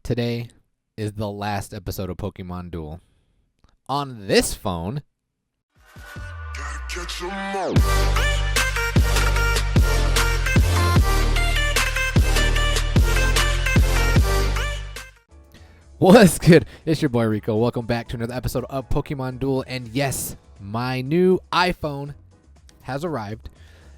Today is the last episode of Pokemon Duel. On this phone, what's good? It's your boy Rico. Welcome back to another episode of Pokemon Duel. And yes, my new iPhone has arrived.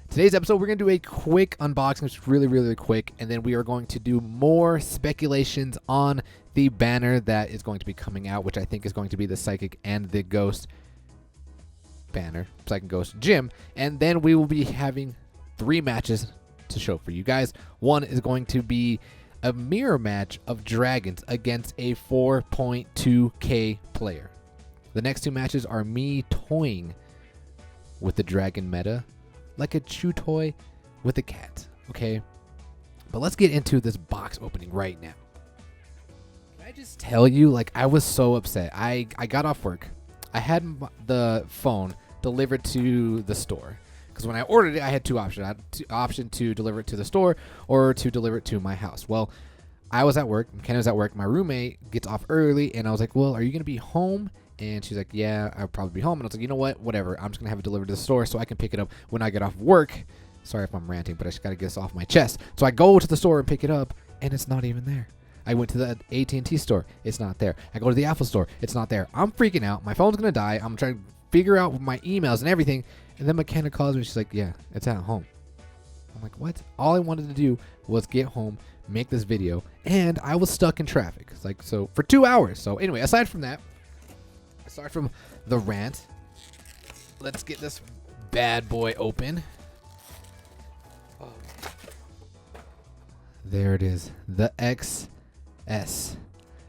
Today's episode, we're going to do a quick unboxing, which is really quick, and then we are going to do more speculations on the banner that is going to be coming out, which I think is going to be the Psychic and the Ghost banner, Psychic Ghost Gym, and then we will be having 3 matches to show for you guys. One is going to be a mirror match of dragons against a 4.2k player. The next 2 matches are me toying with the dragon meta, like a chew toy with a cat, okay? But let's get into this box opening right now. Can I just tell you, like, I was so upset. I got off work. I had the phone delivered to the store. Because when I ordered it, I had 2 options. I had the option to deliver it to the store or to deliver it to my house. Well, I was at work. Ken was at work. My roommate gets off early, and I was like, well, are you going to be home? And she's like, yeah, I'll probably be home. And I was like, you know what? Whatever. I'm just going to have it delivered to the store so I can pick it up when I get off work. Sorry if I'm ranting, but I just got to get this off my chest. So I go to the store and pick it up, and it's not even there. I went to the AT&T store. It's not there. I go to the Apple store. It's not there. I'm freaking out. My phone's going to die. I'm trying to figure out my emails and everything. And then McKenna calls me. She's like, yeah, it's at home. I'm like, what? All I wanted to do was get home, make this video, and I was stuck in traffic. It's like, so for 2 hours. So anyway, aside from that, aside from the rant, let's get this bad boy open. Oh. There it is, the XS.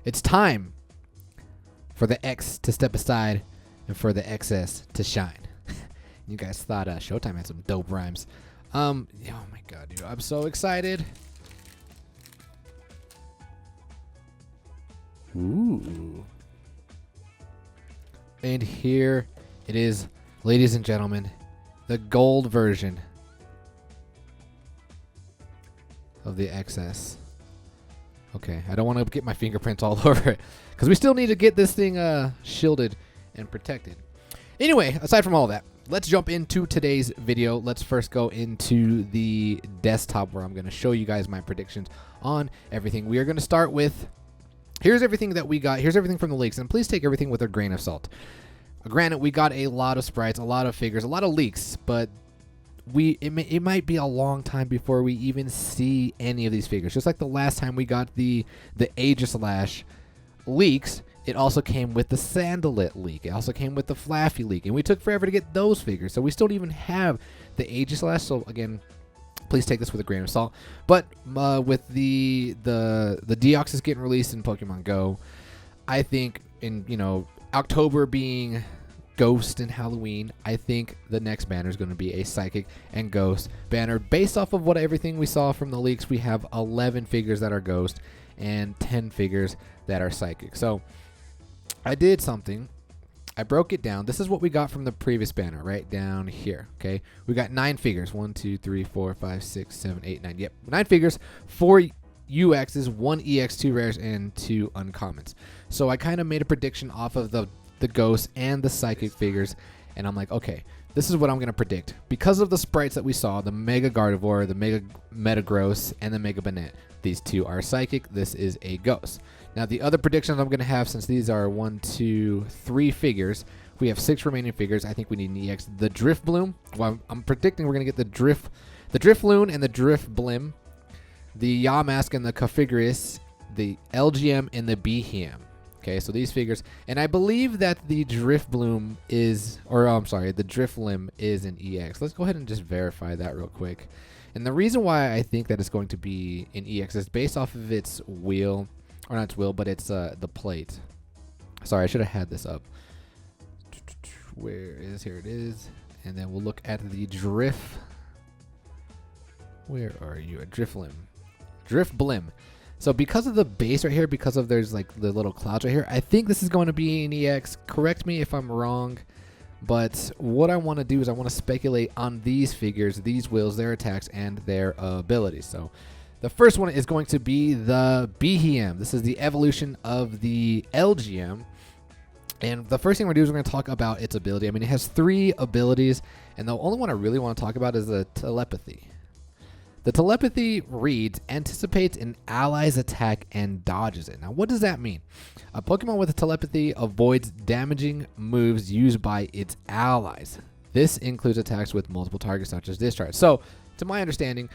It's time for the X to step aside and for the XS to shine. You guys thought Showtime had some dope rhymes. Oh my god, dude, I'm so excited. Ooh. And here it is, ladies and gentlemen, the gold version of the XS. Okay, I don't want to get my fingerprints all over it because we still need to get this thing shielded and protected. Anyway, aside from all that, let's jump into today's video. Let's first go into the desktop where I'm going to show you guys my predictions on everything. We are going to start with, here's everything that we got. Here's everything from the leaks, and please take everything with a grain of salt. Granted, we got a lot of sprites, a lot of figures, a lot of leaks, but it might be a long time before we even see any of these figures. Just like the last time we got the Aegislash leaks, it also came with the Sandalit leak. It also came with the Flaffy leak, and we took forever to get those figures. So we still don't even have the Aegislash. So again, please take this with a grain of salt. But with the Deoxys getting released in Pokemon Go, I think in October being Ghost and Halloween, I think the next banner is going to be a Psychic and Ghost banner. Based off of what everything we saw from the leaks, we have 11 figures that are Ghost and 10 figures that are Psychic. So I did something. I broke it down. This is what we got from the previous banner right down here. Okay, we got 9 figures. 1, 2, 3, 4, 5, 6, 7, 8, 9. Yep, 9 figures. 4 UXs, 1 EX, 2 rares, and 2 uncommons. So I kind of made a prediction off of the Ghost and the Psychic figures, and I'm like, okay, this is what I'm going to predict. Because of the sprites that we saw, the Mega Gardevoir, the Mega Metagross, and the Mega Banette, these 2 are Psychic, this is a Ghost. Now the other predictions I'm going to have, since these are 1, 2, 3 figures, we have 6 remaining figures. I think we need an EX. The Drift Bloom, well, I'm predicting we're going to get the Drifloon and the Drift Blim, the Yamask and the Cofagrigus, the LGM and the Behem. Okay, so these figures, and I believe that the Drift Bloom is, or I'm sorry, the Drift Limb is an EX. Let's go ahead and just verify that real quick. And the reason why I think that it's going to be an EX is based off of its wheel, or not its wheel, but it's the plate. Sorry, I should have had this up. Where is, here it is. And then we'll look at the Drift. Where are you? A Drift Limb. Drift Blim. So because of the base right here, because of there's like the little clouds right here, I think this is going to be an EX. Correct me if I'm wrong, but what I want to do is I want to speculate on these figures, these wheels, their attacks, and their abilities. So The first one is going to be the BHM. This is the evolution of the LGM. And the first thing we're going to do is we're going to talk about its ability. I mean, it has 3 abilities, and the only one I really want to talk about is the telepathy. The telepathy reads, anticipates an ally's attack and dodges it. Now, what does that mean? A Pokemon with a telepathy avoids damaging moves used by its allies. This includes attacks with multiple targets, such as discharge. So, to my understanding,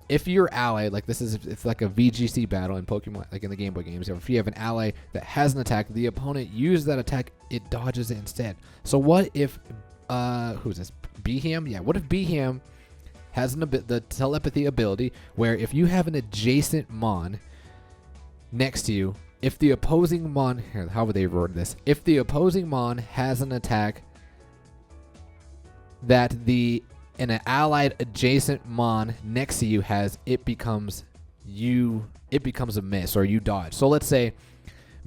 if your ally, like it's like a VGC battle in Pokemon, like in the Game Boy games, if you have an ally that has an attack, the opponent uses that attack, it dodges it instead. So what if, who's this? BHM? Yeah, what if BHM has the telepathy ability where if you have an adjacent Mon next to you, if the opposing Mon, here, how would they word this? If the opposing Mon has an attack that an allied adjacent Mon next to you has, it becomes a miss or you dodge. So let's say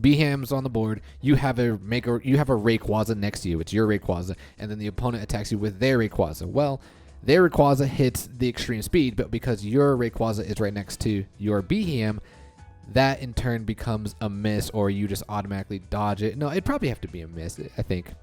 BHM's on the board, you have a Rayquaza next to you, it's your Rayquaza, and then the opponent attacks you with their Rayquaza. Well, their Rayquaza hits the extreme speed, but because your Rayquaza is right next to your BHM, that in turn becomes a miss, or you just automatically dodge it. No, it'd probably have to be a miss, I think.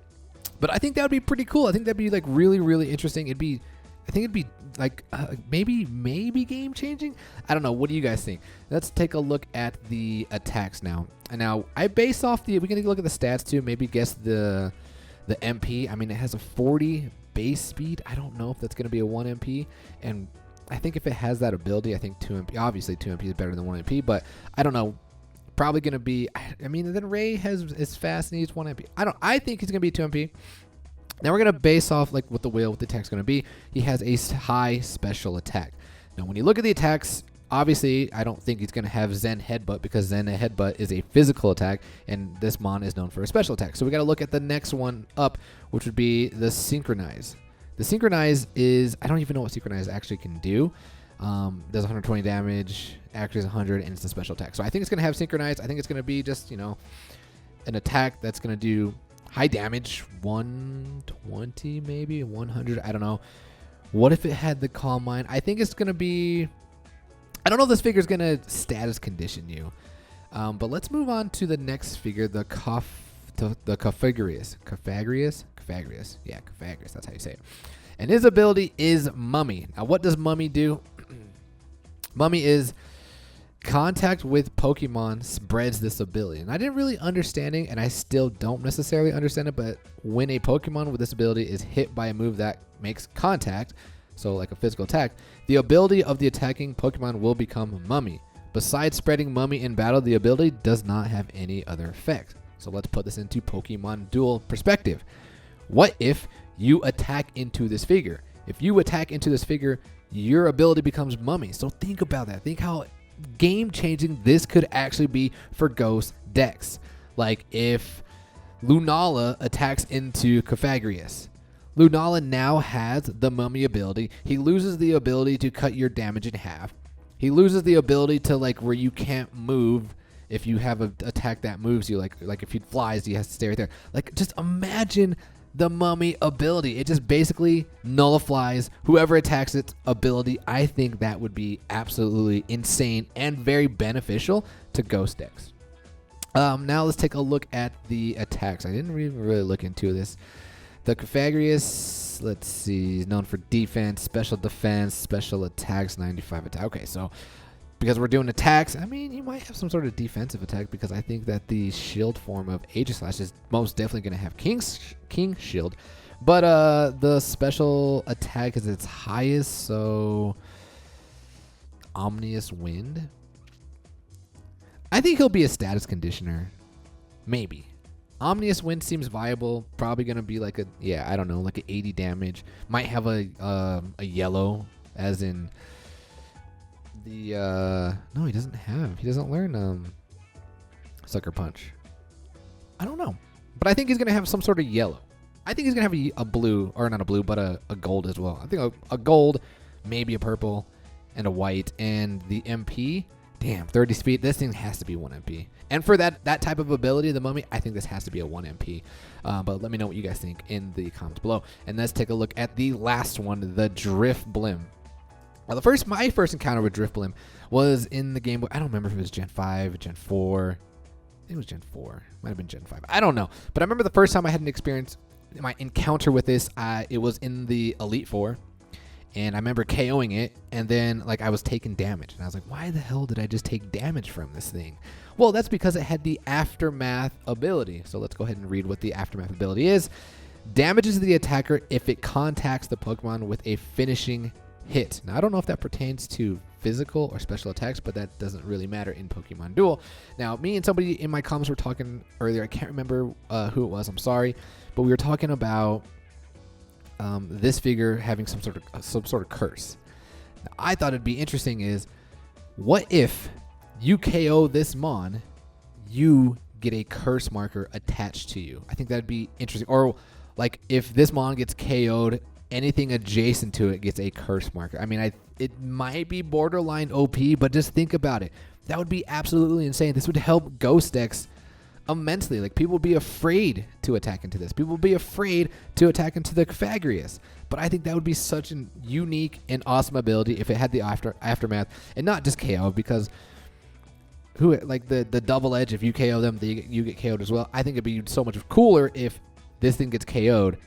But I think that would be pretty cool. I think that'd be like really, really interesting. I think it'd be like maybe game changing. I don't know. What do you guys think? Let's take a look at the attacks now. And now I base off we can look at the stats too. Maybe guess the MP. I mean, it has a 40 base speed. I don't know if that's going to be a 1 MP. And I think if it has that ability, I think 2 MP. Obviously, 2 MP is better than 1 MP. But I don't know. Probably going to be. I mean, then Ray is fast and he's 1 MP. I think he's going to be 2 MP. Now we're going to base off like what the attack's going to be. He has a high special attack. Now when you look at the attacks, obviously I don't think he's going to have Zen Headbutt, because Zen Headbutt is a physical attack and this Mon is known for a special attack. So we got to look at the next one up, which would be the Synchronize. The Synchronize is, I don't even know what Synchronize actually can do. Does 120 damage, accuracy is 100, and it's a special attack. So I think it's going to have Synchronize. I think it's going to be just, an attack that's going to do high damage, 120 maybe, 100, I don't know. What if it had the Calm Mind? I think it's going to be, I don't know if this figure is going to status condition you. But let's move on to the next figure, the Cofagrius. Cofagrius? Yeah, Cofagrius, that's how you say it. And his ability is Mummy. Now, what does Mummy do? Mummy is contact with Pokemon spreads this ability. And I didn't really understand it, and I still don't necessarily understand it, but when a Pokemon with this ability is hit by a move that makes contact, so like a physical attack, the ability of the attacking Pokemon will become Mummy. Besides spreading Mummy in battle, the ability does not have any other effect. So let's put this into Pokemon Duel perspective. What if you attack into this figure? If you attack into this figure, your ability becomes Mummy. So think about that. Think how game-changing this could actually be for Ghost decks. Like if Lunala attacks into Cofagrius, Lunala now has the Mummy ability. He loses the ability to cut your damage in half. He loses the ability to where you can't move if you have an attack that moves you. Like if he flies, he has to stay right there. Just imagine the Mummy ability. It just basically nullifies whoever attacks its ability. I think that would be absolutely insane and very beneficial to Ghost decks. Now let's take a look at the attacks. I didn't really look into this. The Cofagrius, let's see, is known for defense, special attacks, 95 attack. Okay, so because we're doing attacks, I mean, you might have some sort of defensive attack, because I think that the shield form of Aegislash is most definitely going to have King Shield. But the special attack is its highest, so Omnious Wind. I think he'll be a status conditioner. Maybe. Omnious Wind seems viable. Probably going to be like I don't know, like an 80 damage. Might have a yellow, as in the no, he doesn't learn Sucker Punch. I don't know, but I think he's gonna have some sort of yellow. I think he's gonna have a blue, or not a blue, but a gold as well. I think a gold, maybe a purple, and a white. And the MP, damn, 30 speed. This thing has to be 1 MP. And for that type of ability, the Mummy, I think this has to be a 1 MP. But let me know what you guys think in the comments below. And let's take a look at the last one, the Drift Blim. Well, my first encounter with Driftblim was in the Game Boy. I don't remember if it was Gen 5, Gen 4. I think it was Gen 4. Might have been Gen 5. I don't know. But I remember the first time I had an experience, my encounter with this, it was in the Elite Four. And I remember KOing it, and then like I was taking damage. And I was like, why the hell did I just take damage from this thing? Well, that's because it had the Aftermath ability. So let's go ahead and read what the Aftermath ability is. Damages the attacker if it contacts the Pokemon with a finishing hit. Now, I don't know if that pertains to physical or special attacks, but that doesn't really matter in Pokemon Duel. Now, me and somebody in my comments were talking earlier. I can't remember who it was. I'm sorry. But we were talking about this figure having some sort of curse. Now, I thought it'd be interesting is, what if you KO this Mon, you get a curse marker attached to you? I think that'd be interesting. Or like if this Mon gets KO'd, anything adjacent to it gets a curse marker. I mean, it might be borderline OP, but just think about it. That would be absolutely insane. This would help Ghost decks immensely. Like, people would be afraid to attack into this. People would be afraid to attack into the Fagrius. But I think that would be such a unique and awesome ability if it had the aftermath and not just KO, because the double edge, if you KO them, you get KO'd as well. I think it'd be so much cooler if this thing gets KO'd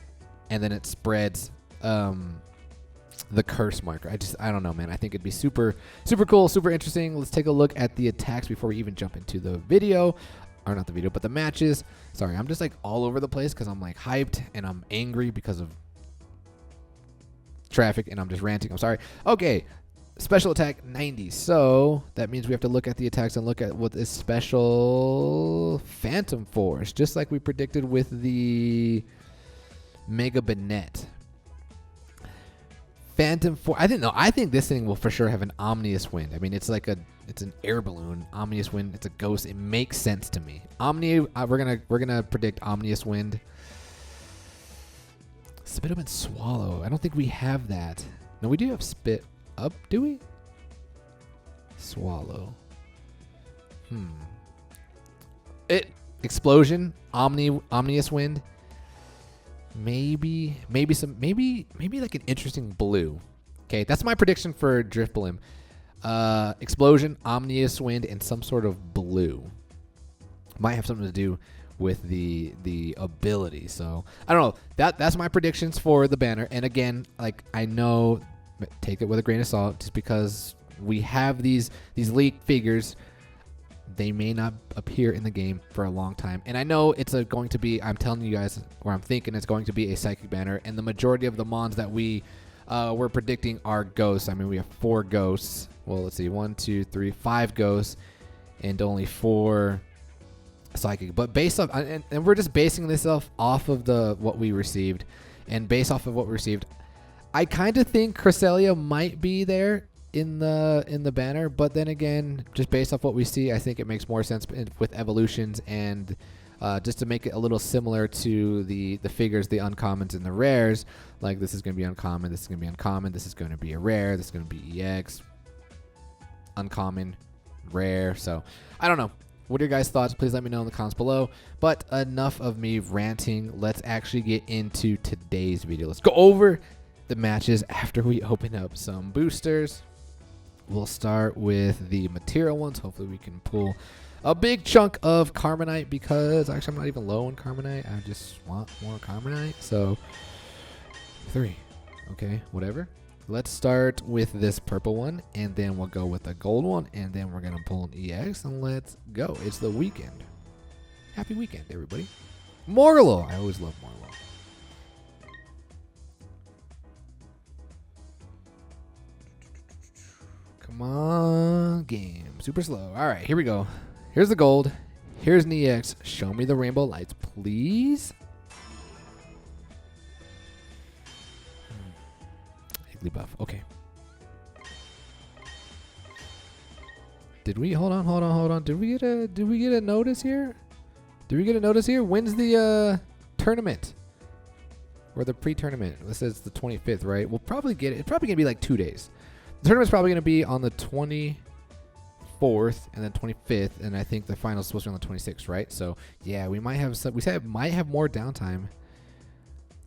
and then it spreads the curse marker. I don't know, man. I think it'd be super cool, super interesting. Let's take a look at the attacks before we even jump into the video. Or not the video, but the matches. Sorry, I'm just like all over the place because I'm like hyped and I'm angry because of traffic and I'm just ranting. I'm sorry. Okay, special attack 90. So that means we have to look at the attacks and look at what is special Phantom Force, just like we predicted with the Mega Banette. Phantom Force. I think this thing will for sure have an Omnious Wind. I mean, it's an air balloon. Omnious Wind. It's a ghost. It makes sense to me. We're gonna predict Omnious Wind. Spit Up and Swallow. I don't think we have that. No, we do have Spit Up. Do we? Swallow. Explosion. Omnious Wind. Maybe like an interesting blue. Okay, that's my prediction for Driftblim. Explosion, Omnious Wind, and some sort of blue. Might have something to do with the ability. So I don't know. That's my predictions for the banner. And again, like, I know, take it with a grain of salt, just because we have these leaked figures. They may not appear in the game for a long time. And I know it's going to be, I'm telling you guys, or I'm thinking it's going to be a psychic banner. And the majority of the Mons that we're predicting are ghosts. I mean, we have 4 ghosts. Well, let's see, 1, 2, 3, 5 ghosts, and only 4 psychic. But based off, and we're just basing this off of what we received. And based off of what we received, I kind of think Cresselia might be there in the banner, but then again, just based off what we see, I think it makes more sense with evolutions and just to make it a little similar to the figures, the uncommons and the rares. Like, this is going to be uncommon, this is going to be uncommon, this is going to be a rare, this is going to be EX, uncommon, rare. So I don't know. What are your guys' thoughts? Please let me know in the comments below. But enough of me ranting. Let's actually get into today's video. Let's go over the matches after we open up some boosters. We'll start with the material ones. Hopefully we can pull a big chunk of Carmonite, because actually I'm not even low on Carmonite. I just want more Carmonite. So 3. Okay, whatever. Let's start with this purple one, and then we'll go with the gold one, and then we're going to pull an EX, and let's go. It's the weekend. Happy weekend, everybody. Morgalo. I always love Morgalo. Come on, game. Super slow. All right, here we go. Here's the gold. Here's an EX. Show me the rainbow lights, please. Higgly buff. Okay. Did we hold on? Did we get a notice here? When's the tournament? Or the pre-tournament? This is the 25th, right? We'll probably get it. It's probably gonna be like 2 days. The tournament's probably going to be on the 24th and then 25th, and I think the final's supposed to be on the 26th, right? So yeah, we might have might have more downtime,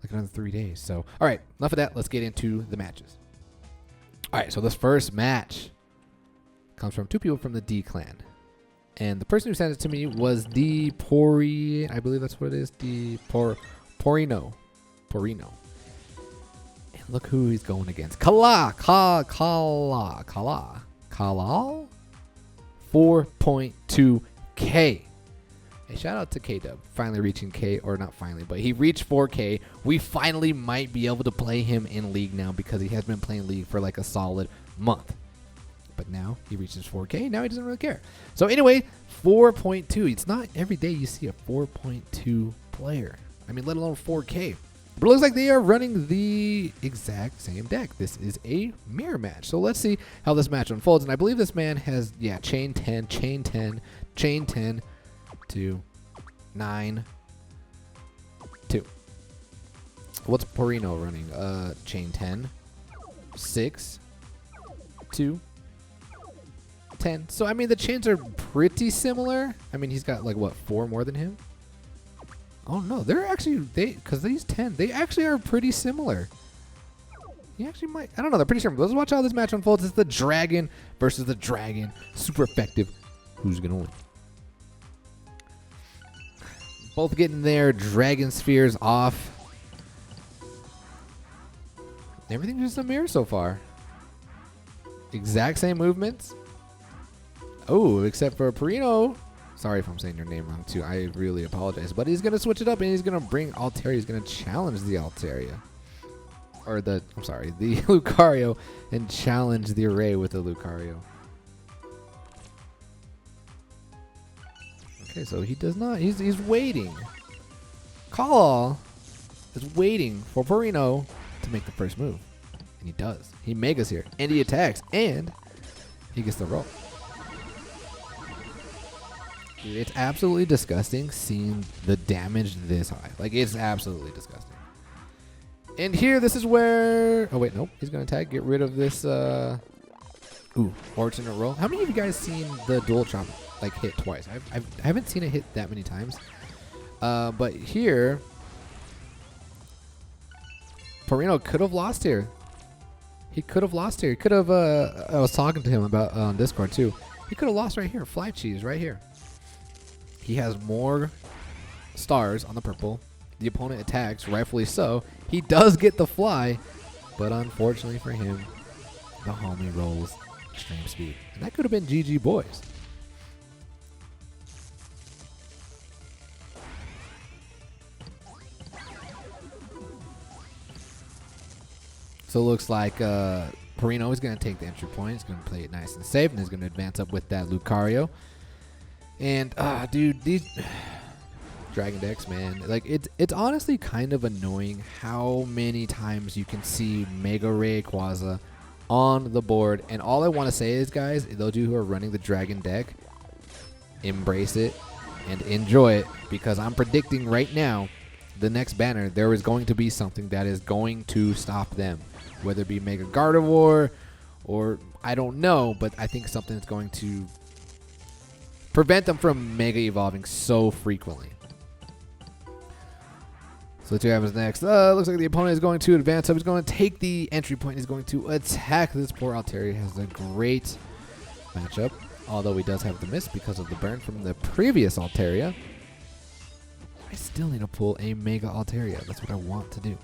like another 3 days. So all right, enough of that. Let's get into the matches. All right, so this first match comes from 2 people from the D clan. And the person who sent it to me was the Pori, I believe that's what it is, the Porino. And look who he's going against. Kalal 4.2K. Hey, shout out to K-Dub, finally reaching K, or not finally, but he reached 4K. We finally might be able to play him in League now because he has been playing League for like a solid month. But now he reaches 4K, now he doesn't really care. So anyway, 4.2. It's not every day you see a 4.2 player. I mean, let alone 4K. But it looks like they are running the exact same deck. This is a mirror match. So let's see how this match unfolds. And I believe this man has, chain 10, chain 10, chain 10, 2, 9, 2. What's Porino running? Chain 10, 6, 2, 10. So I mean the chains are pretty similar. I mean he's got like what, 4 more than him? Oh no, they're actually because these 10, they actually are pretty similar. He actually might, I don't know, they're pretty similar. Let's watch how this match unfolds. It's the dragon versus the dragon. Super effective. Who's gonna win? Both getting their dragon spheres off. Everything's just a mirror so far. Exact same movements. Oh, except for Perino. Sorry if I'm saying your name wrong too. I really apologize. But he's going to switch it up and he's going to bring Altaria. He's going to challenge the Altaria. Or the Lucario, and challenge the array with the Lucario. Okay, so he does not. He's waiting. Kalal is waiting for Perino to make the first move. And he does. He megas here. And he attacks. And he gets the roll. Dude, it's absolutely disgusting seeing the damage this high. Like, it's absolutely disgusting. And here, this is where... Oh, wait, nope. He's going to attack. Get rid of this... Ooh, alternate roll. How many of you guys seen the Duel Chapter, like, hit twice? I haven't seen it hit that many times. But here... Perino could have lost here. He could have lost here. He could have... I was talking to him about on Discord, too. He could have lost right here. Fly cheese right here. He has more stars on the purple. The opponent attacks, rightfully so. He does get the fly, but unfortunately for him, the homie rolls extreme speed. And that could have been GG boys. So it looks like Perino is going to take the entry point. He's going to play it nice and safe, and he's going to advance up with that Lucario. And dude, these Dragon decks, man, like it's honestly kind of annoying how many times you can see Mega Rayquaza on the board. And all I want to say is, guys, those of you who are running the Dragon deck, embrace it and enjoy it, because I'm predicting right now the next banner there is going to be something that is going to stop them, whether it be Mega Gardevoir or I don't know, but I think something that's going to prevent them from Mega Evolving so frequently. So let's see what happens next. Looks like the opponent is going to advance up. He's going to take the entry point. He's going to attack. This poor Altaria has a great matchup, although he does have the miss because of the burn from the previous Altaria. I still need to pull a Mega Altaria. That's what I want to do.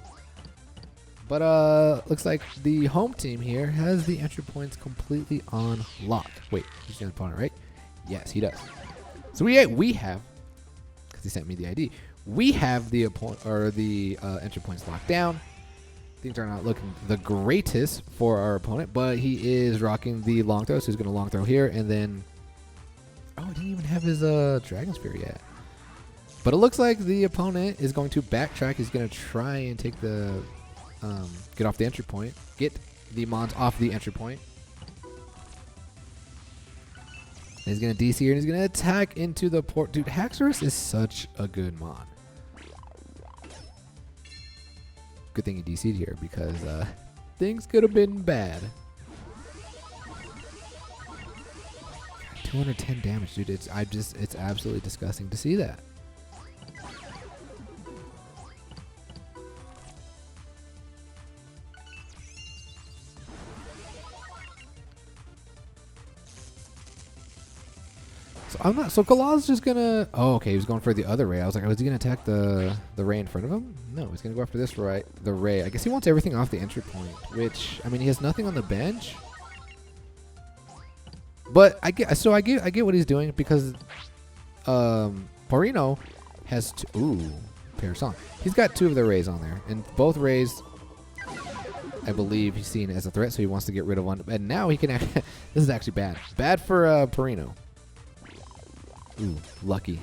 But looks like the home team here has the entry points completely on lock. Wait, he's the opponent, right? Yes, he does. So we have, because he sent me the ID, we have the opponent or the entry points locked down. Things are not looking the greatest for our opponent, but he is rocking the long throw, so he's going to long throw here, and then he didn't even have his Dragon Spear yet. But it looks like the opponent is going to backtrack. He's going to try and take the get off the entry point, get the Mons off the entry point. He's going to DC here, and he's going to attack into the port. Dude, Haxorus is such a good Mon. Good thing he DC'd here, because things could have been bad. God, 210 damage, dude. It's absolutely disgusting to see that. So I'm not. So Kalaw's just gonna. Oh, okay. He was going for the other Ray. I was like, oh, is he gonna attack the Ray in front of him? No, he's gonna go after this the Ray. I guess he wants everything off the entry point. Which, I mean, he has nothing on the bench. But I get what he's doing because Porino has Parasong. He's got 2 of the Rays on there, and both Rays, I believe, he's seen as a threat, so he wants to get rid of one. And now he can. This is actually bad. Bad for Porino. Ooh, lucky.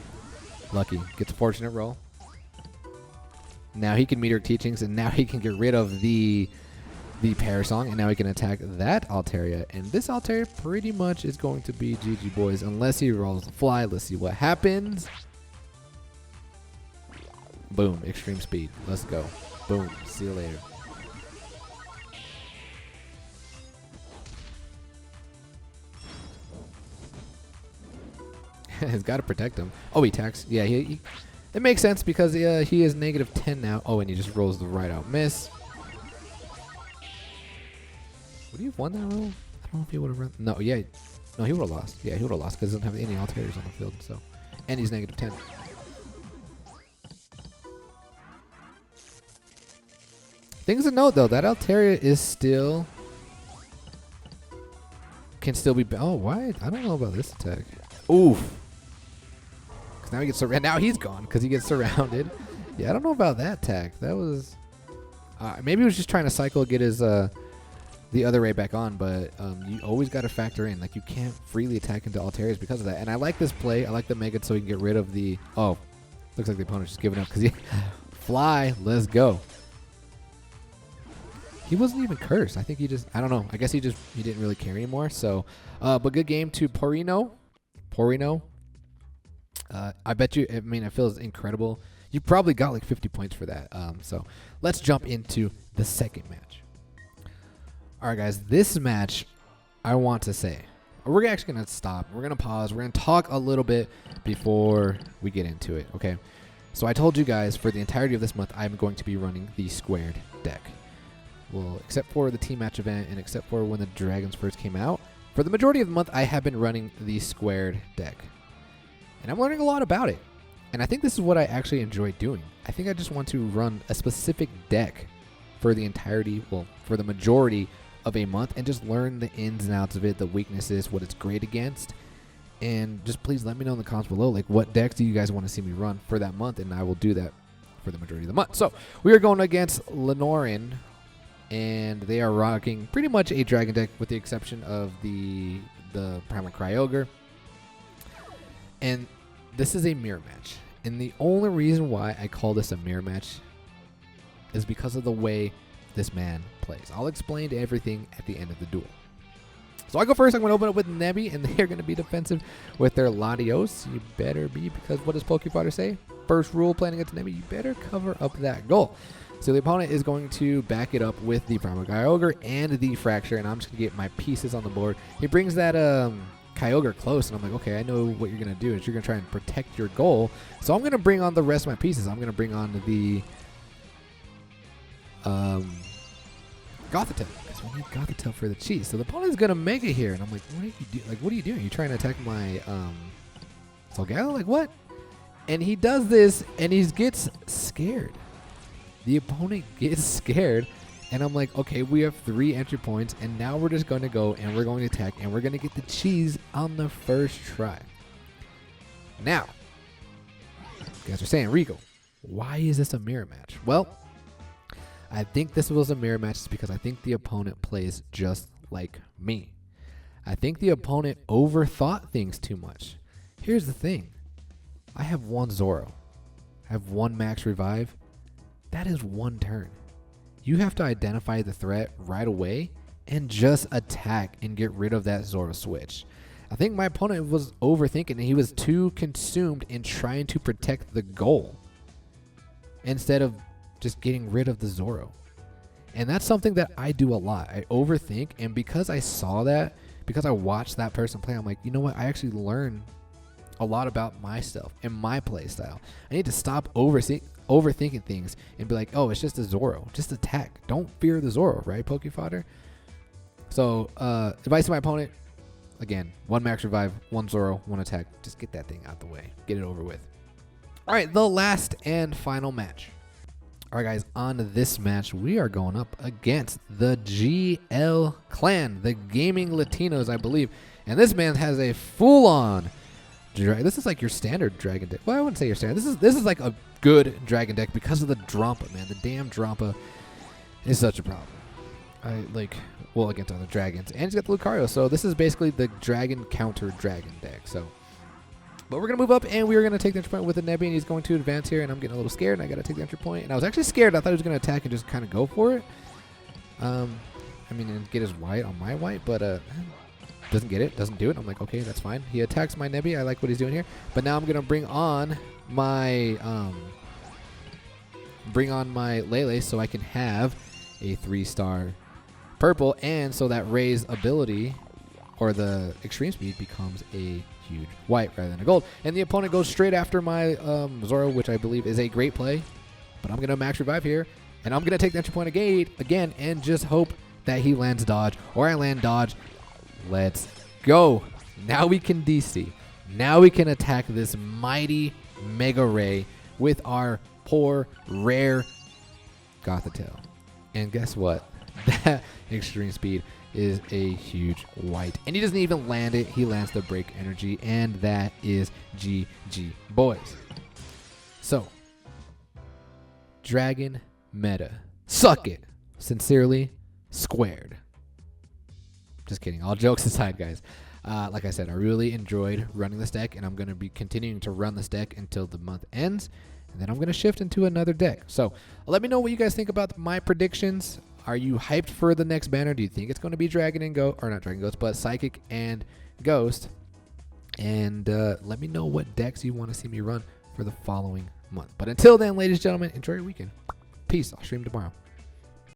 Gets a fortunate roll. Now he can meet her teachings, and now he can get rid of the Parasong, and now he can attack that Altaria. And this Altaria pretty much is going to be GG, boys, unless he rolls the fly. Let's see what happens. Boom, extreme speed. Let's go. Boom, see you later. He's got to protect him. Oh, he attacks. Yeah, it makes sense because he is -10 now. Oh, and he just rolls the right out miss. Would he have won that roll? I don't know if he would have run. No, yeah. No, he would have lost. Yeah, he would have lost because he doesn't have any Altarias on the field. So, and he's -10. Things to note, though, that Altaria is still... Can still be... Oh, why? I don't know about this attack. Oof. Because now he gets surrounded. Now he's gone because he gets surrounded. Yeah, I don't know about that attack. That was... maybe he was just trying to cycle, get his... the other Ray back on, but you always got to factor in. Like, you can't freely attack into Altarias because of that. And I like this play. I like the Mega so he can get rid of the... Oh, looks like the opponent's just giving up because he... Fly, let's go. He wasn't even cursed. I think he just... I don't know. I guess he didn't really care anymore. So, but good game to Porino. I bet you... I mean, it feels incredible. You probably got like 50 points for that. So, let's jump into the second match. All right, guys, this match, I want to say, we're actually going to stop. We're going to pause. We're going to talk a little bit before we get into it, okay? So I told you guys for the entirety of this month, I'm going to be running the squared deck. Well, except for the team match event and except for when the Dragons first came out, for the majority of the month, I have been running the squared deck. And I'm learning a lot about it. And I think this is what I actually enjoy doing. I think I just want to run a specific deck for the entirety, well, for the majority of a month and just learn the ins and outs of it, the weaknesses, what it's great against. And just please let me know in the comments below, like, what decks do you guys want to see me run for that month, and I will do that for the majority of the month. So we are going against Lenorin, and they are rocking pretty much a dragon deck with the exception of the Primal Kyogre. And this is a mirror match. And the only reason why I call this a mirror match is because of the way this man plays. I'll explain everything at the end of the duel. So I go first. I'm going to open up with Nebby, and they're going to be defensive with their Latios. You better be, because what does Pokefighter say? First rule playing against Nebby, you better cover up that goal. So the opponent is going to back it up with the Primal Kyogre and the Fracture, and I'm just going to get my pieces on the board. He brings that Kyogre close, and I'm like, okay, I know what you're going to do is you're going to try and protect your goal. So I'm going to bring on the rest of my pieces. I'm going to bring on the Gothitelle, because we need Gothitelle for the cheese. So the opponent's gonna make it here, and I'm like, what are you doing? Like, what are you doing? You trying to attack my Solgaleo? Like, what? And he does this, and he gets scared. The opponent gets scared, and I'm like, okay, we have 3 entry points, and now we're just going to go, and we're going to attack, and we're going to get the cheese on the first try. Now, you guys are saying, Rico, why is this a mirror match? Well, I think this was a mirror match because I think the opponent plays just like me. I think the opponent overthought things too much. Here's the thing. I have 1 Zoro. I have 1 max revive. That is 1 turn. You have to identify the threat right away and just attack and get rid of that Zoro switch. I think my opponent was overthinking, and he was too consumed in trying to protect the goal instead of just getting rid of the Zoro. And that's something that I do a lot. I overthink, and because I saw that, because I watched that person play, I'm like, you know what? I actually learned a lot about myself and my play style. I need to stop overthinking things and be like, oh, it's just a Zoro. Just attack. Don't fear the Zoro, right, Pokefodder? So, advice to my opponent, again, 1 max revive, 1 Zoro, 1 attack. Just get that thing out the way. Get it over with. All right, the last and final match. All right, guys, on this match, we are going up against the GL Clan, the Gaming Latinos, I believe. And this man has a full-on... This is like your standard dragon deck. Well, I wouldn't say your standard. This is like a good dragon deck because of the Drampa, man. The damn Drampa is such a problem. Well, against other dragons. And he's got the Lucario, so this is basically the dragon counter dragon deck. So, but we're going to move up, and we are going to take the entry point with the Nebby, and he's going to advance here, and I'm getting a little scared, and I got to take the entry point. And I was actually scared. I thought he was going to attack and just kind of go for it. I mean, and get his white on my white, but doesn't get it, doesn't do it. I'm like, okay, that's fine. He attacks my Nebby. I like what he's doing here. But now I'm going to bring on my Lele so I can have a 3-star purple, and so that Ray's ability or the extreme speed becomes a huge white rather than a gold. And the opponent goes straight after my Zoro, which I believe is a great play. But I'm going to max revive here, and I'm going to take the entry point again and just hope that he lands dodge or I land dodge. Let's go. Now we can DC. Now we can attack this mighty Mega Ray with our poor rare Gothitelle. And guess what? That extreme speed is a huge white. And he doesn't even land it. He lands the break energy. And that is GG, boys. So, Dragon Meta. Suck it. Sincerely, Squared. Just kidding. All jokes aside, guys. Like I said, I really enjoyed running this deck, and I'm going to be continuing to run this deck until the month ends. And then I'm going to shift into another deck. So let me know what you guys think about my predictions. Are you hyped for the next banner? Do you think it's going to be Dragon and Ghost, or not Dragon Ghost, but Psychic and Ghost? And let me know what decks you want to see me run for the following month. But until then, ladies and gentlemen, enjoy your weekend. Peace. I'll stream tomorrow.